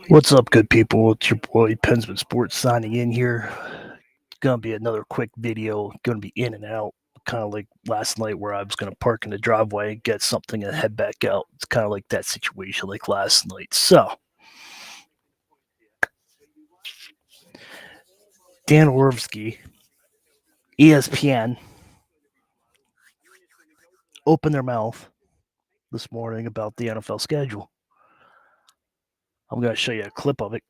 What's up, good people? It's your boy Pensman Sports signing in here. It's gonna be another quick video. Gonna be in and out, kind of like last night where I was gonna park in the driveway, get something, and head back out. It's kind of like that situation, like last night. So, Dan Orlovsky, ESPN, opened their mouth this morning about the NFL schedule. I'm gonna show you a clip of it,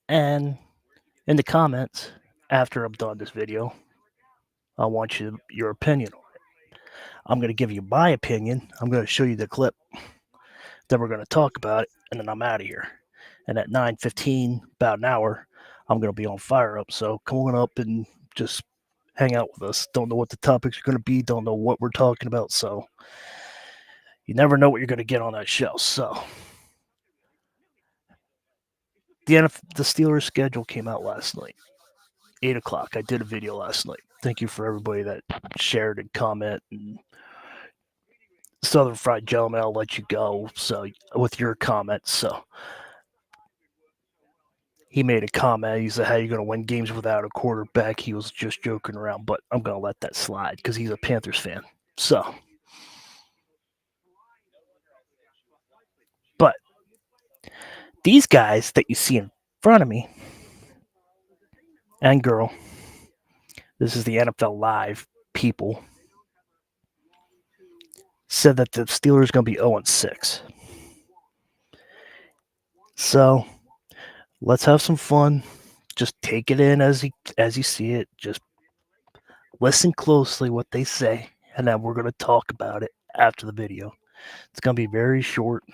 and in the comments after I'm done this video, I want your opinion on it. I'm going to give you my opinion. I'm going to show you the clip. Then we're going to talk about it, and then I'm out of here. And at 9:15, about an hour, I'm going to be on Fire Up. So come on up and just hang out with us. Don't know what the topics are going to be. Don't know what we're talking about. So you never know what you're going to get on that show. So the Steelers schedule came out last night, 8 o'clock. I did a video last night. Thank you for everybody that shared and comment. And Southern Fried Gentleman, I'll let you go. So with your comments, so he made a comment. He said, "How are you going to win games without a quarterback?" He was just joking around, but I'm going to let that slide because he's a Panthers fan. So, but these guys that you see in front of me and girl, this is the NFL Live people, said that the Steelers are going to be 0-6. So let's have some fun. Just take it in as you see it. Just listen closely what they say, and then we're going to talk about it after the video. It's going to be very short.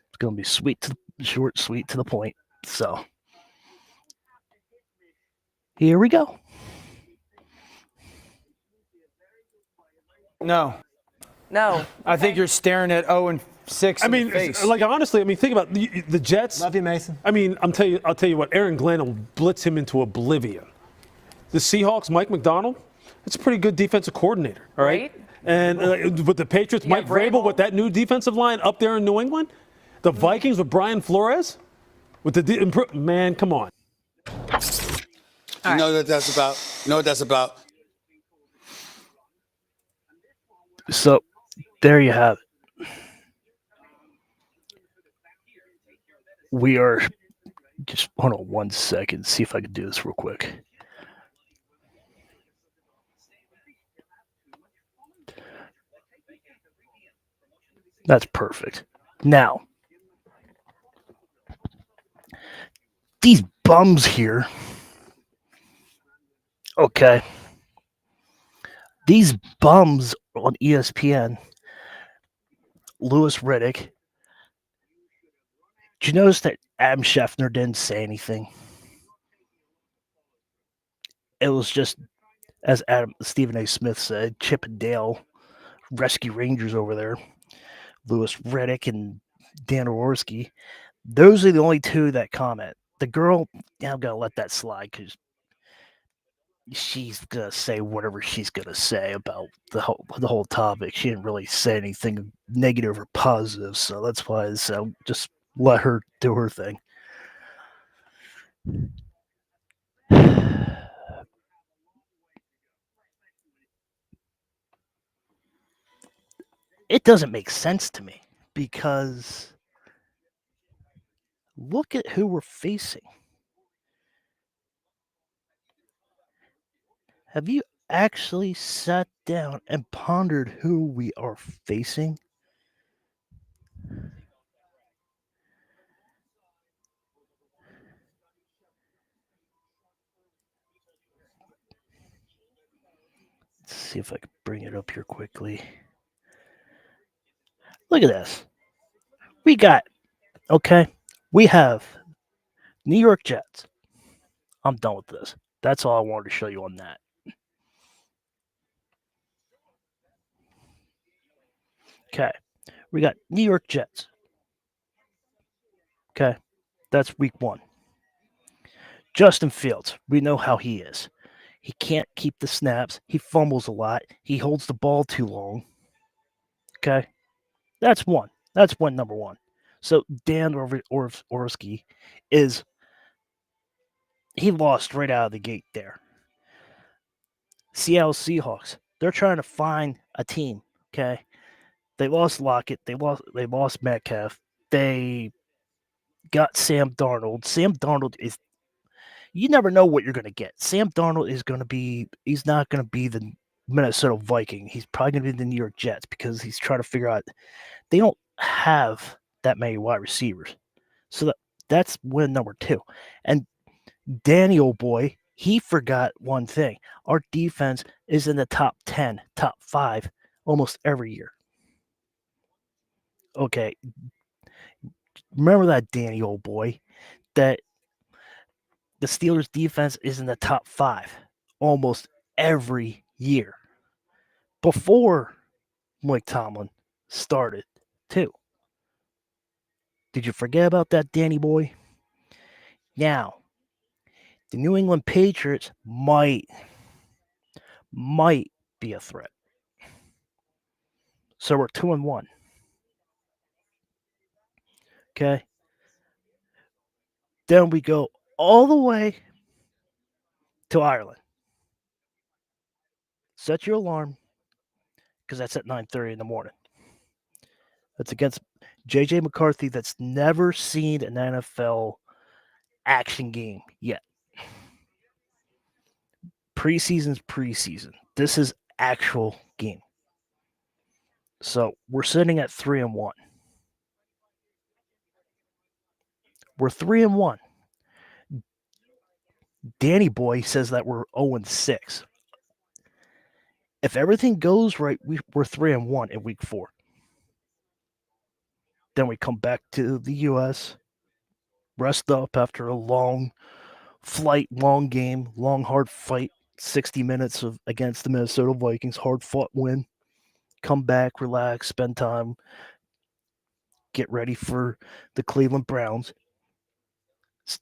It's going to be sweet to the point. So here we go. No. I think you're staring at 0-6. I mean, like honestly, think about the Jets. Love you, Mason. I mean, I'll tell you what. Aaron Glenn will blitz him into oblivion. The Seahawks, Mike McDonald, that's a pretty good defensive coordinator. All right. And with the Patriots, Mike Vrabel with that new defensive line up there in New England. The Vikings with Brian Flores, with the man, come on. You know what that's about. So there you have it. We are just hold on 1 second. See if I can do this real quick. That's perfect. Now, these bums here. Okay. These bums on ESPN, Louis Riddick. Did you notice that Adam Schefter didn't say anything? It was just, as Stephen A. Smith said, Chip and Dale Rescue Rangers over there, Lewis Riddick and Dan Orlovsky. Those are the only two that comment. The girl, yeah, I'm gonna let that slide because she's gonna say whatever she's gonna say about the whole topic. She didn't really say anything negative or positive, so that's why I said just let her do her thing. It doesn't make sense to me because look at who we're facing. Have you actually sat down and pondered who we are facing? Let's see if I can bring it up here quickly. Look at this. We got, okay, we have New York Jets. I'm done with this. That's all I wanted to show you on that. Okay, we got New York Jets. Okay, that's week 1. Justin Fields, we know how he is. He can't keep the snaps. He fumbles a lot. He holds the ball too long. Okay, that's one. That's one number one. So Dan Orlovsky is he lost right out of the gate there. Seattle Seahawks, they're trying to find a team. Okay, they lost Lockett. They lost Metcalf. They got Sam Darnold. Sam Darnold is you never know what you're going to get. Sam Darnold is going to be he's not going to be the Minnesota Viking. He's probably going to be the New York Jets because he's trying to figure out they don't have that many wide receivers. So that's win number 2. And Danny, old boy, he forgot one thing. Our defense is in the top 10, top 5 almost every year. Okay. Remember that, Danny, old boy, that the Steelers defense is in the top 5 almost every year before Mike Tomlin started, too. Did you forget about that, Danny boy? Now, the New England Patriots might be a threat. So we're 2-1. Okay. Then we go all the way to Ireland. Set your alarm because that's at 9:30 in the morning. That's against JJ McCarthy that's never seen an NFL action game yet. Preseason's preseason. This is actual game. So we're sitting at 3-1. We're 3-1. Danny Boy says that we're 0-6. If everything goes right, we're 3-1 in week 4. Then we come back to the U.S., rest up after a long flight, long game, long hard fight, 60 minutes of against the Minnesota Vikings, hard fought win. Come back, relax, spend time, get ready for the Cleveland Browns.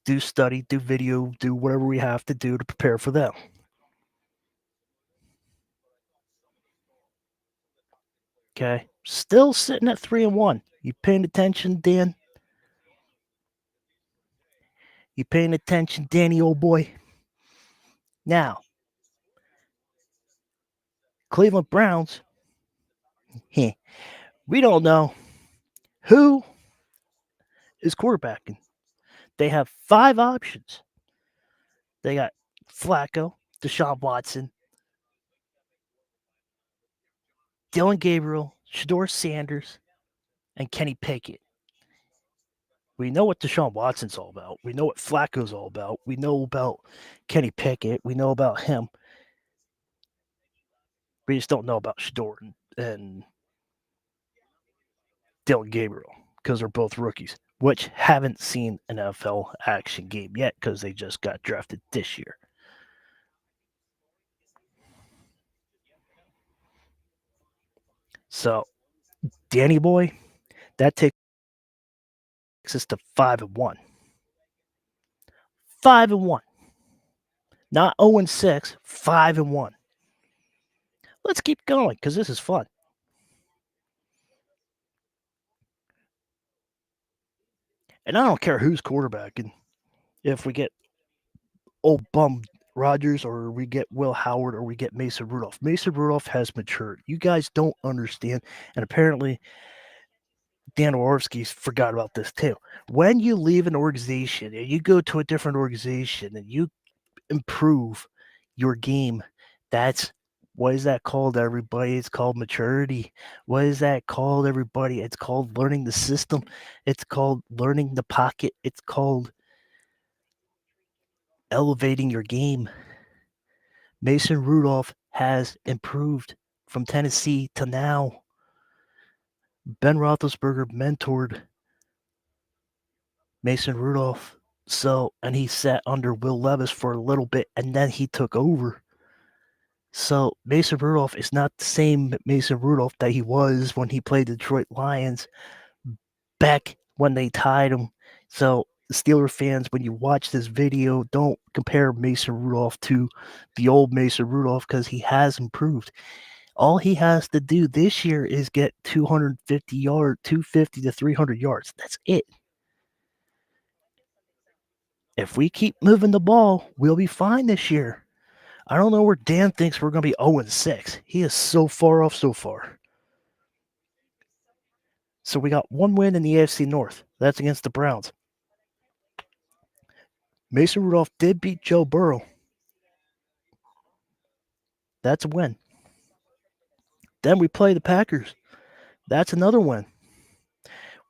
Do study, do video, do whatever we have to do to prepare for them. Okay, still sitting at 3-1. You paying attention, Dan? You paying attention, Danny, old boy? Now, Cleveland Browns. We don't know who is quarterbacking. They have 5 options. They got Flacco, Deshaun Watson, Dylan Gabriel, Shador Sanders, and Kenny Pickett. We know what Deshaun Watson's all about. We know what Flacco's all about. We know about Kenny Pickett. We know about him. We just don't know about Shador and Dylan Gabriel because they're both rookies, which haven't seen an NFL action game yet because they just got drafted this year. So, Danny boy, that takes us to 5-1. 5-1. Not 0-6, 5-1. Let's keep going because this is fun. And I don't care who's quarterbacking. If we get old bum Rodgers or we get Will Howard or we get Mason Rudolph. Mason Rudolph has matured. You guys don't understand. And apparently, Dan Orlovsky forgot about this too. When you leave an organization and you go to a different organization and you improve your game, what is that called, everybody? It's called maturity. What is that called, everybody? It's called learning the system. It's called learning the pocket. It's called elevating your game. Mason Rudolph has improved from Tennessee to now. Ben Roethlisberger mentored Mason Rudolph. And he sat under Will Levis for a little bit, and then he took over. So Mason Rudolph is not the same Mason Rudolph that he was when he played the Detroit Lions back when they tied him. So Steeler fans, when you watch this video, don't compare Mason Rudolph to the old Mason Rudolph because he has improved. All he has to do this year is get 250 to 300 yards. That's it. If we keep moving the ball, we'll be fine this year. I don't know where Dan thinks we're going to be 0-6. He is so far off so far. So we got one win in the AFC North. That's against the Browns. Mason Rudolph did beat Joe Burrow. That's a win. Then we play the Packers. That's another win.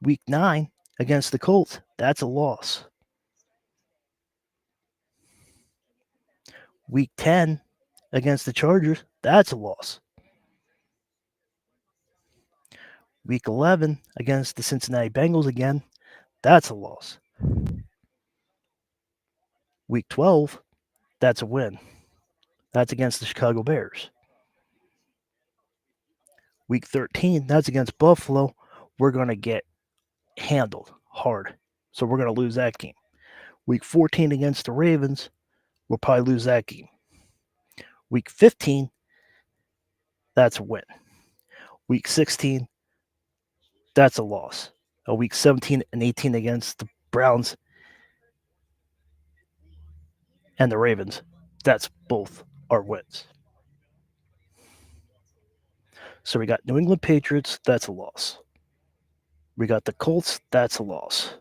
Week 9 against the Colts. That's a loss. Week 10 against the Chargers. That's a loss. Week 11 against the Cincinnati Bengals again. That's a loss. Week 12, that's a win. That's against the Chicago Bears. Week 13, that's against Buffalo. We're going to get handled hard. So we're going to lose that game. Week 14 against the Ravens, we'll probably lose that game. Week 15, that's a win. Week 16, that's a loss. Week 17 and 18 against the Browns and the Ravens, that's both our wins. So we got New England Patriots, that's a loss. We got the Colts, that's a loss.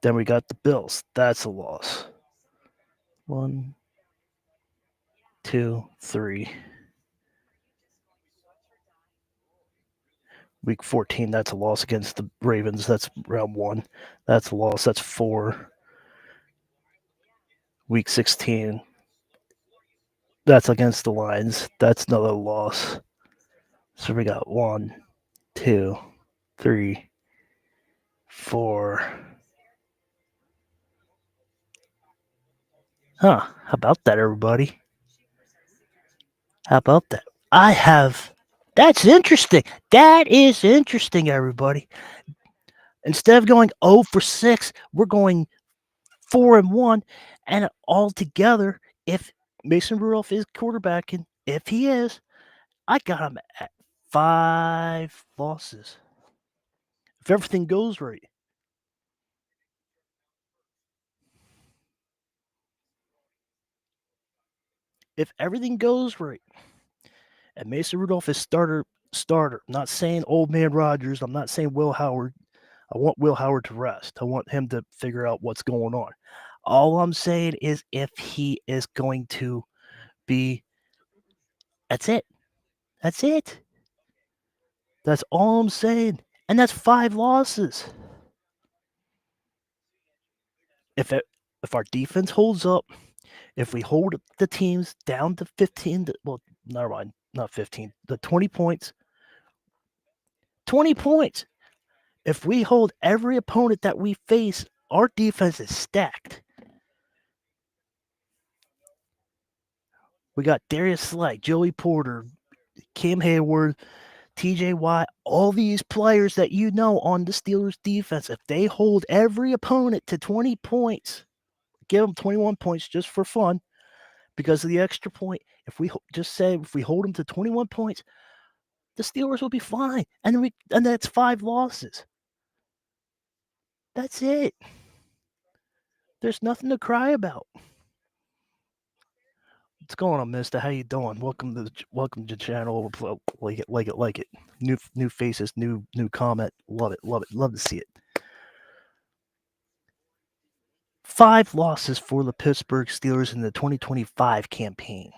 Then we got the Bills, that's a loss. 1, 2, 3. Week 14, that's a loss against the Ravens. That's round 1. That's a loss. That's 4. Week 16, that's against the Lions. That's another loss. So we got 1, 2, 3, 4. How about that, everybody? How about that? That's interesting. That is interesting, everybody. Instead of going 0-6, we're going 4-1. And altogether, if Mason Rudolph is quarterbacking, if he is, I got him at 5 losses. If everything goes right. If everything goes right, and Mason Rudolph is starter. I'm not saying old man Rodgers. I'm not saying Will Howard. I want Will Howard to rest. I want him to figure out what's going on. All I'm saying is if he is going to be, that's it. That's it. That's all I'm saying. And that's 5 losses. If our defense holds up, if we hold the teams down to 15, never mind, not 15, the 20 points. 20 points. If we hold every opponent that we face, our defense is stacked. We got Darius Slay, Joey Porter, Cam Hayward, TJ Watt, all these players that you know on the Steelers defense. If they hold every opponent to 20 points, give them 21 points just for fun because of the extra point. If we just say if we hold them to 21 points, the Steelers will be fine. And that's 5 losses. That's it. There's nothing to cry about. What's going on, Mister? How you doing? Welcome to the channel. Like it. New faces, new comment. Love it. Love to see it. 5 losses for the Pittsburgh Steelers in the 2025 campaign.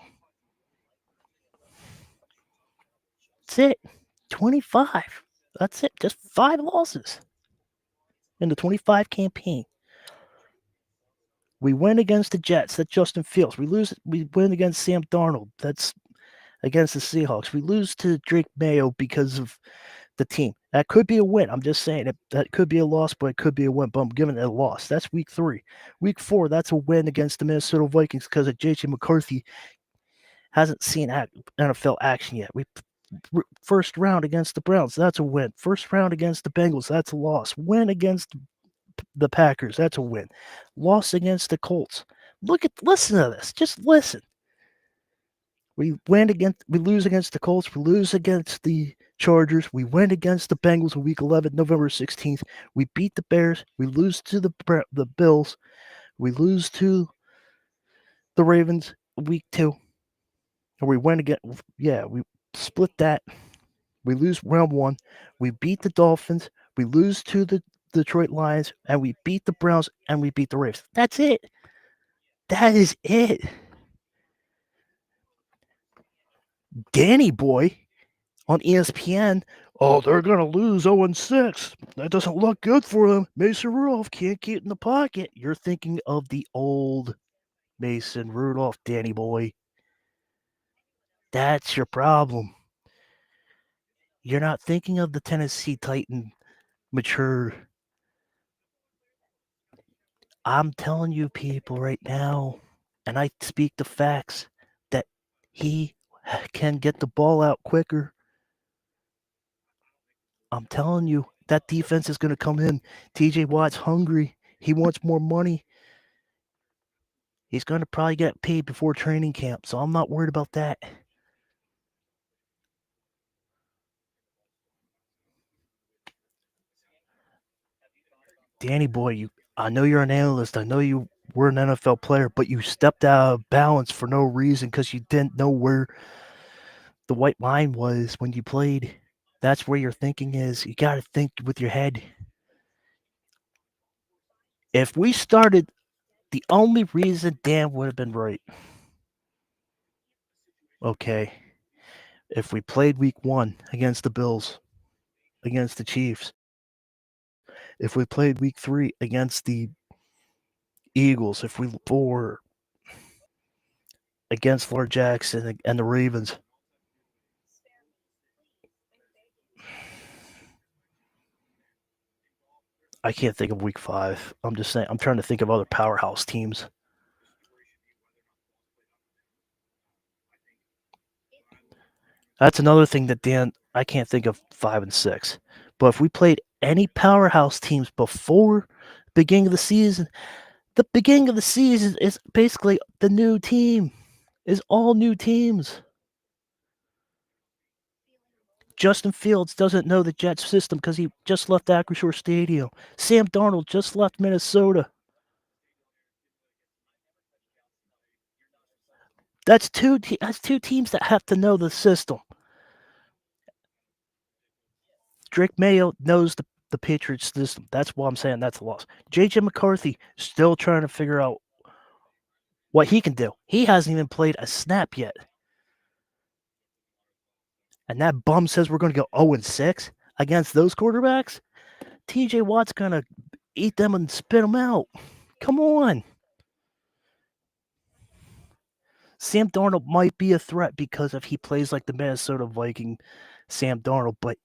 That's it. 25. That's it. Just 5 losses in the 25 campaign. We win against the Jets. That's Justin Fields. We win against Sam Darnold. That's against the Seahawks. We lose to Drake Mayo because of the team. That could be a win. I'm just saying that could be a loss, but it could be a win. But I'm giving it a loss. That's week 3. Week 4, that's a win against the Minnesota Vikings because of J.J. McCarthy hasn't seen NFL action yet. First round against the Browns, that's a win. First round against the Bengals, that's a loss. Win against the Packers, that's a win. Loss against the Colts. Listen to this. Just listen. We lose against the Colts. We lose against the Chargers. We win against the Bengals in Week 11, November 16th. We beat the Bears. We lose to the Bills. We lose to the Ravens Week 2. And we win again. Yeah, we split that. We lose round 1. We beat the Dolphins. We lose to the Detroit Lions. And we beat the Browns. And we beat the Ravens. That's it. That is it. Danny Boy on ESPN. Oh, they're going to lose 0-6. That doesn't look good for them. Mason Rudolph can't get in the pocket. You're thinking of the old Mason Rudolph, Danny Boy. That's your problem. You're not thinking of the Tennessee Titan mature. I'm telling you people right now, and I speak the facts, that he can get the ball out quicker. I'm telling you, that defense is going to come in. TJ Watt's hungry. He wants more money. He's going to probably get paid before training camp, so I'm not worried about that. Danny Boy, I know you're an analyst. I know you were an NFL player, but you stepped out of balance for no reason because you didn't know where the white line was when you played. That's where your thinking is. You got to think with your head. If we started, the only reason Dan would have been right. Okay. If we played week 1 against the Bills, against the Chiefs, if we played week 3 against the Eagles, if we 4 against Lamar Jackson and the Ravens, I can't think of week 5. I'm just saying, I'm trying to think of other powerhouse teams. That's another thing that Dan, I can't think of 5 and 6. But if we played any powerhouse teams before the beginning of the season is basically the new team. Is all new teams. Justin Fields doesn't know the Jets system because he just left Acrisure Stadium. Sam Darnold just left Minnesota. That's two teams that have to know the system. Drake Mayo knows the Patriots system. That's why I'm saying that's a loss. J.J. McCarthy still trying to figure out what he can do. He hasn't even played a snap yet. And that bum says we're going to go 0-6 against those quarterbacks. TJ Watt's going to eat them and spit them out. Come on. Sam Darnold might be a threat because if he plays like the Minnesota Viking Sam Darnold, but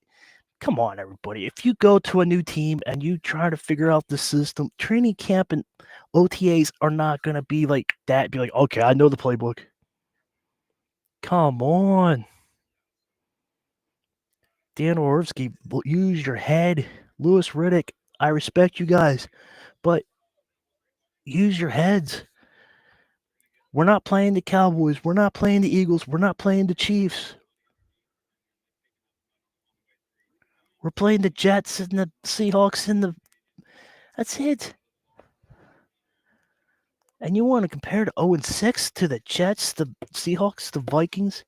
come on, everybody. If you go to a new team and you try to figure out the system, training camp and OTAs are not going to be like that. Be like, okay, I know the playbook. Come on. Dan Orlovsky, use your head. Lewis Riddick, I respect you guys, but use your heads. We're not playing the Cowboys. We're not playing the Eagles. We're not playing the Chiefs. We're playing the Jets and the Seahawks and the. That's it. And you want to compare the 0-6 to the Jets, the Seahawks, the Vikings,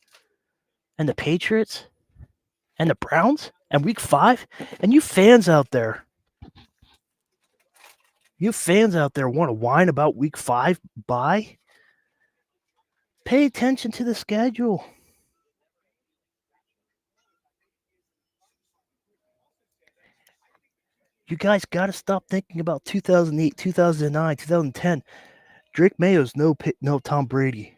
and the Patriots, and the Browns, and Week 5? And you fans out there want to whine about Week 5 bye? Pay attention to the schedule. You guys got to stop thinking about 2008, 2009, 2010. Drake Mayo's no Tom Brady.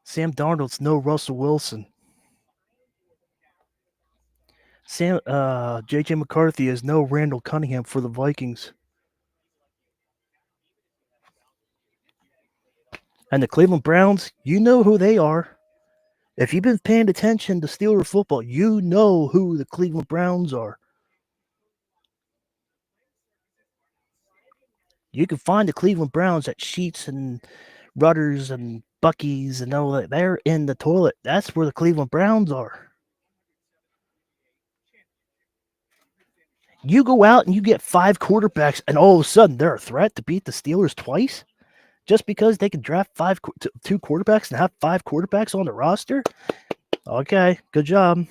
Sam Darnold's no Russell Wilson. J.J. McCarthy is no Randall Cunningham for the Vikings. And the Cleveland Browns, you know who they are. If you've been paying attention to Steelers football, you know who the Cleveland Browns are. You can find the Cleveland Browns at Sheets and Rudders and Bucky's and all that. They're in the toilet. That's where the Cleveland Browns are. You go out and you get 5 quarterbacks, and all of a sudden they're a threat to beat the Steelers twice? Just because they can draft 2 quarterbacks and have 5 quarterbacks on the roster? Okay, good job.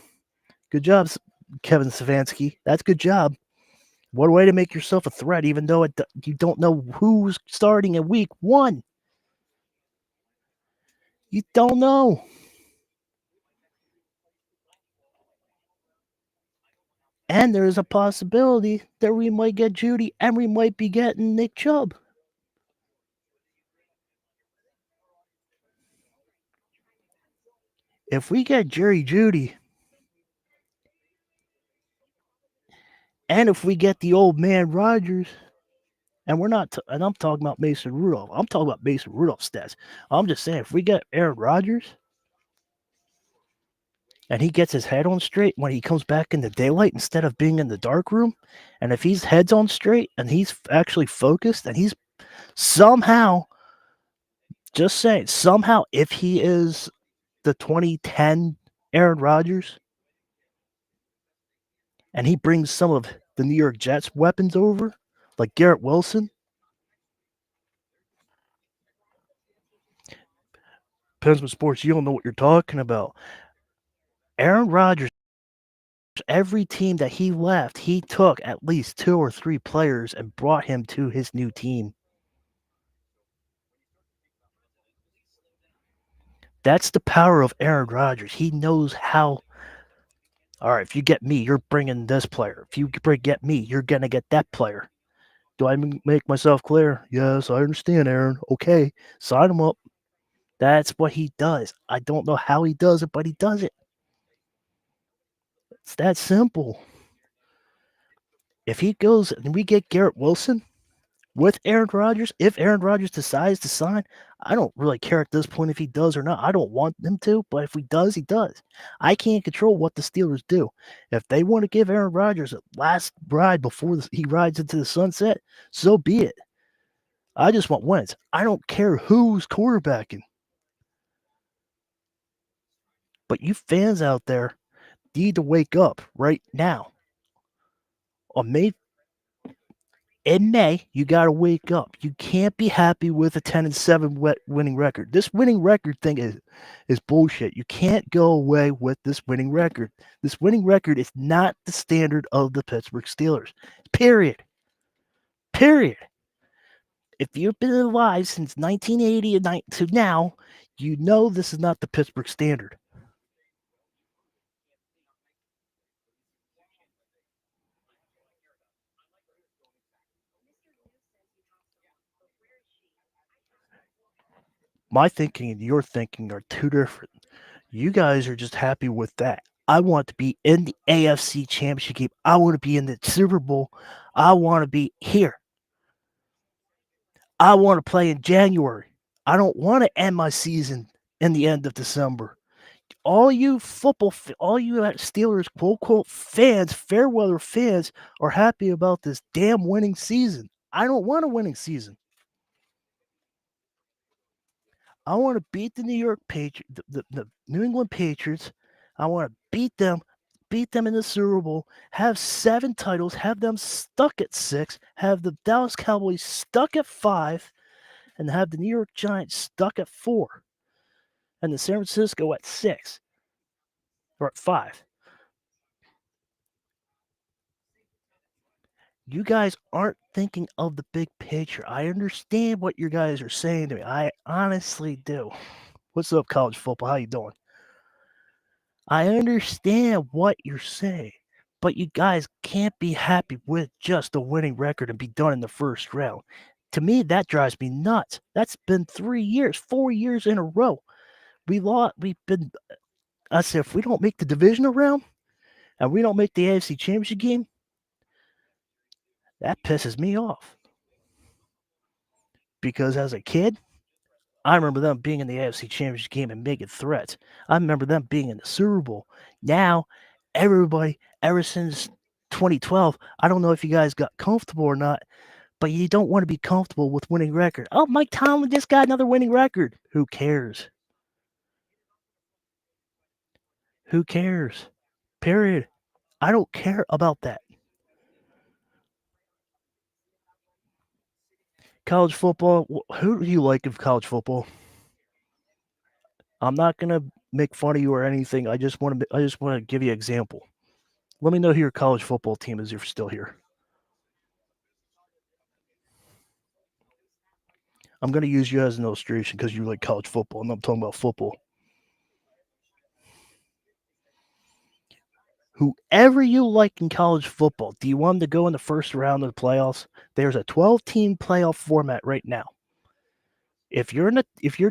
Good job, Kevin Stefanski. That's good job. What a way to make yourself a threat, even though you don't know who's starting in Week 1. You don't know. And there's a possibility that we might get Judy and we might be getting Nick Chubb. If we get Jerry Judy, and if we get the old man Rodgers, and and I'm talking about Mason Rudolph. I'm talking about Mason Rudolph's stats. I'm just saying, if we get Aaron Rodgers, and he gets his head on straight when he comes back in the daylight instead of being in the dark room, and if his head's on straight and he's actually focused, and he's somehow, just saying, somehow, if he is the 2010 Aaron Rodgers, and he brings some of the New York Jets weapons over, like Garrett Wilson, Pennsylvania Sports, you don't know what you're talking about. Aaron Rodgers, every team that he left, he took at least 2 or 3 players and brought him to his new team. That's the power of Aaron Rodgers. He knows how. All right, if you get me, you're bringing this player. If you get me, you're going to get that player. Do I make myself clear? Yes, I understand, Aaron. Okay, sign him up. That's what he does. I don't know how he does it, but he does it. It's that simple. If he goes and we get Garrett Wilson with Aaron Rodgers, if Aaron Rodgers decides to sign, I don't really care at this point if he does or not. I don't want him to, but if he does, he does. I can't control what the Steelers do. If they want to give Aaron Rodgers a last ride before he rides into the sunset, so be it. I just want wins. I don't care who's quarterbacking. But you fans out there need to wake up right now. In May, you got to wake up. You can't be happy with a 10-7 winning record. This winning record thing is bullshit. You can't go away with this winning record. This winning record is not the standard of the Pittsburgh Steelers. Period. If you've been alive since 1980 to now, you know this is not the Pittsburgh standard. My thinking and your thinking are two different. You guys are just happy with that. I want to be in the AFC Championship game. I want to be in the Super Bowl. I want to be here. I want to play in January. I don't want to end my season in the end of December. All you all you Steelers quote quote fans, fair weather fans, are happy about this damn winning season. I don't want a winning season. I want to beat the New York Patriots, the New England Patriots. I want to beat them in the Super Bowl, have 7 titles, have them stuck at 6, have the Dallas Cowboys stuck at 5, and have the New York Giants stuck at 4, and the San Francisco at 6 or at 5. You guys aren't thinking of the big picture. I understand what you guys are saying to me. I honestly do. What's up, college football? How you doing? I understand what you're saying, but you guys can't be happy with just a winning record and be done in the first round. To me, that drives me nuts. That's been 3 years, 4 years in a row. We've been. I said, if we don't make the divisional round and we don't make the AFC Championship game, that pisses me off. Because as a kid, I remember them being in the AFC Championship game and making threats. I remember them being in the Super Bowl. Now, everybody, ever since 2012, I don't know if you guys got comfortable or not, but you don't want to be comfortable with winning record. Oh, Mike Tomlin just got another winning record. Who cares? Who cares? Period. I don't care about that. College football, who do you like of college football? I'm not gonna make fun of you or anything. I just want to give you an example. Let me know who your college football team is if you're still here. I'm going to use you as an illustration because you like college football, and I'm talking about football. Whoever you like in college football, do you want them to go in the first round of the playoffs? There's a 12-team playoff format right now. If your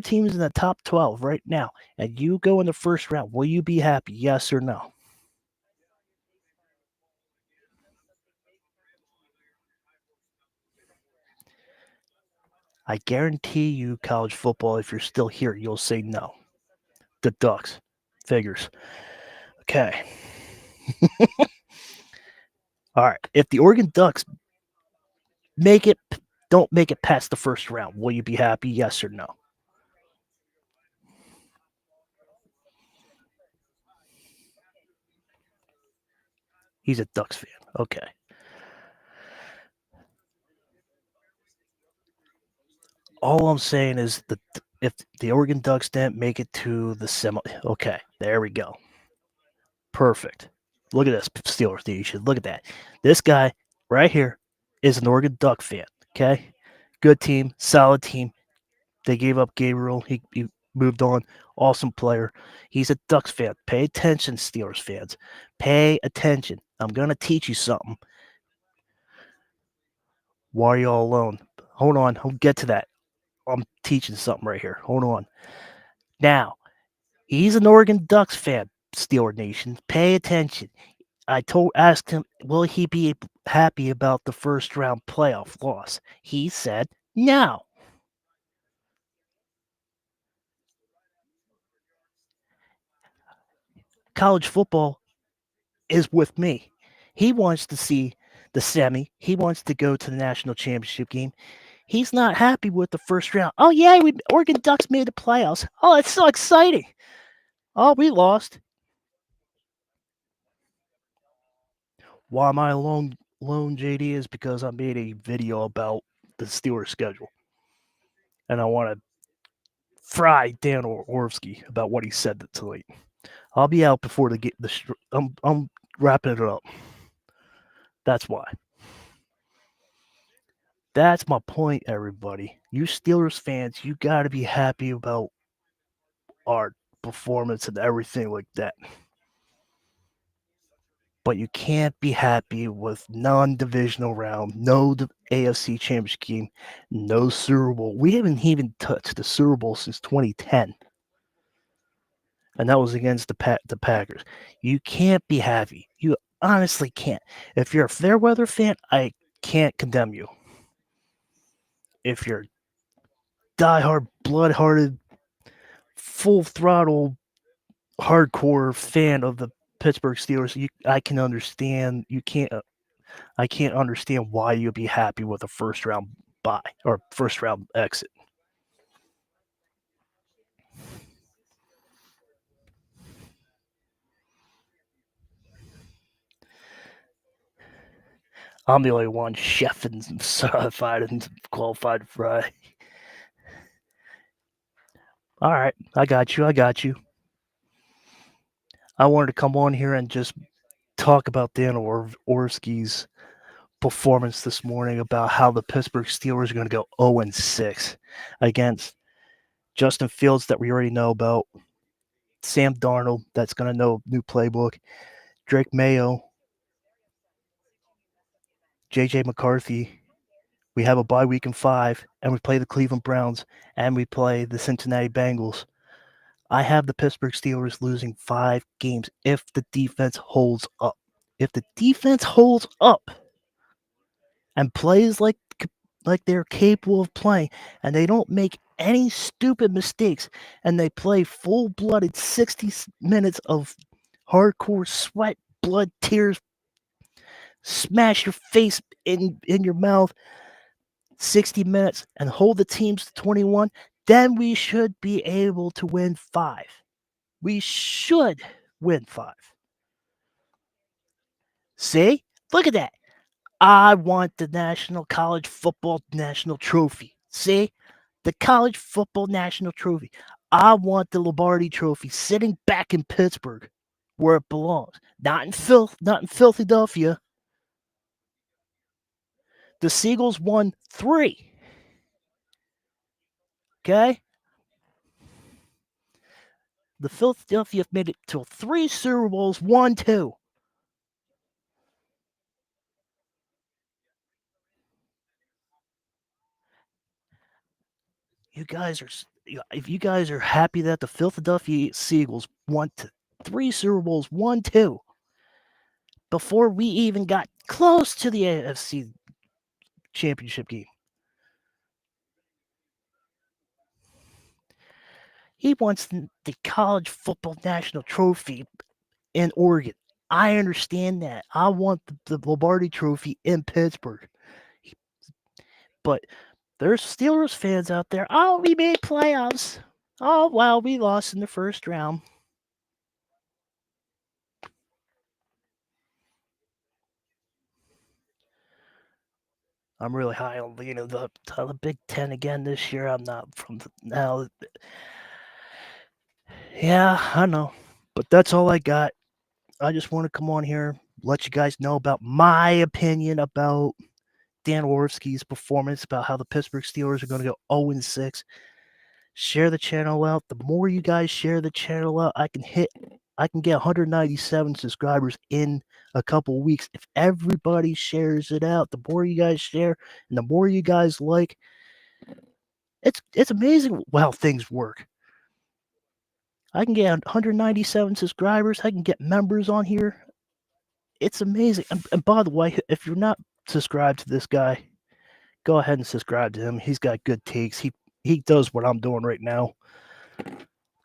team is in the top 12 right now and you go in the first round, will you be happy? Yes or no? I guarantee you, college football, if you're still here, you'll say no. The Ducks. Figures. Okay. All right. If the Oregon Ducks don't make it past the first round, will you be happy? Yes or no? He's a Ducks fan. Okay. All I'm saying is that if the Oregon Ducks didn't make it to the semi, okay, there we go. Perfect. Look at this, Steelers Nation. Look at that. This guy right here is an Oregon Duck fan. Okay, good team, solid team. They gave up Gabriel. He moved on. Awesome player. He's a Ducks fan. Pay attention, Steelers fans. Pay attention. I'm gonna teach you something. Why are y'all alone? Hold on. I'll get to that. I'm teaching something right here. Hold on. Now, he's an Oregon Ducks fan, Steeler Nation. Pay attention. Asked him, will he be happy about the first round playoff loss? He said no. College football is with me. He wants to see the semi. He wants to go to the national championship game. He's not happy with the first round. Oh yeah, Oregon Ducks made the playoffs. Oh, it's so exciting. Oh, we lost. Why am I alone, JD? Is because I made a video about the Steelers schedule, and I want to fry Dan Orlovsky about what he said tonight. I'll be out before the get the. I'm wrapping it up. That's why. That's my point, everybody. You Steelers fans, you got to be happy about our performance and everything like that. But you can't be happy with non-divisional round, no AFC Championship game, no Super Bowl. We haven't even touched the Super Bowl since 2010, and that was against the Packers. You can't be happy. You honestly can't. If you're a fair weather fan, I can't condemn you. If you're diehard, blood-hearted, full throttle, hardcore fan of the Pittsburgh Steelers, I can understand. I can't understand why you'd be happy with a first round bye or first round exit. I'm the only one chef and certified and qualified to fry. All right, I got you. I got you. I wanted to come on here and just talk about Dan Orlovsky's performance this morning, about how the Pittsburgh Steelers are going to go 0-6 against Justin Fields, that we already know about, Sam Darnold, that's going to know new playbook, Drake Mayo, JJ McCarthy. We have a bye week in 5, and we play the Cleveland Browns, and we play the Cincinnati Bengals. I have the Pittsburgh Steelers losing 5 games if the defense holds up. If the defense holds up and plays like they're capable of playing, and they don't make any stupid mistakes, and they play full-blooded 60 minutes of hardcore sweat, blood, tears, smash your face in your mouth, 60 minutes, and hold the teams to 21, then we should be able to win 5. We should win 5. See? Look at that. I want the National College Football National Trophy. See? The College Football National Trophy. I want the Lombardi Trophy sitting back in Pittsburgh where it belongs. Not in Philadelphia. The Seagulls won 3. Okay? The Philadelphia made it to 3 Super Bowls, 1, 2. If you guys are happy that the Philadelphia Seagulls won to 3 Super Bowls, 1, 2, before we even got close to the AFC Championship game. He wants the College Football National Trophy in Oregon. I understand that. I want the Lombardi Trophy in Pittsburgh. But there's Steelers fans out there. Oh, we made playoffs. Oh, well, we lost in the first round. I'm really high on the Big Ten again this year. I'm not from now. Yeah, I know. But that's all I got. I just want to come on here, let you guys know about my opinion about Dan Orlovsky's performance, about how the Pittsburgh Steelers are going to go 0-6. Share the channel out. The more you guys share the channel out, I can get 197 subscribers in a couple weeks. If everybody shares it out, the more you guys share and the more you guys like, it's amazing how things work. I can get 197 subscribers. I can get members on here. It's amazing. And by the way, if you're not subscribed to this guy, go ahead and subscribe to him. He's got good takes. He does what I'm doing right now.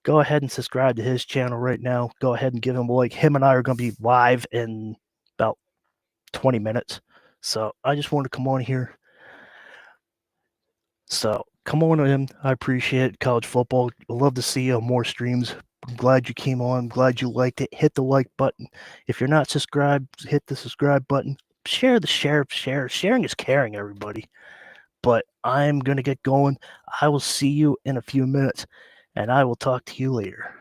Go ahead and subscribe to his channel right now. Go ahead and give him a like. Him and I are going to be live in about 20 minutes. So I just wanted to come on here. So come on in. I appreciate college football. I'd love to see more streams. I'm glad you came on. I'm glad you liked it. Hit the like button. If you're not subscribed, hit the subscribe button. Share. Sharing is caring, everybody. But I'm going to get going. I will see you in a few minutes, and I will talk to you later.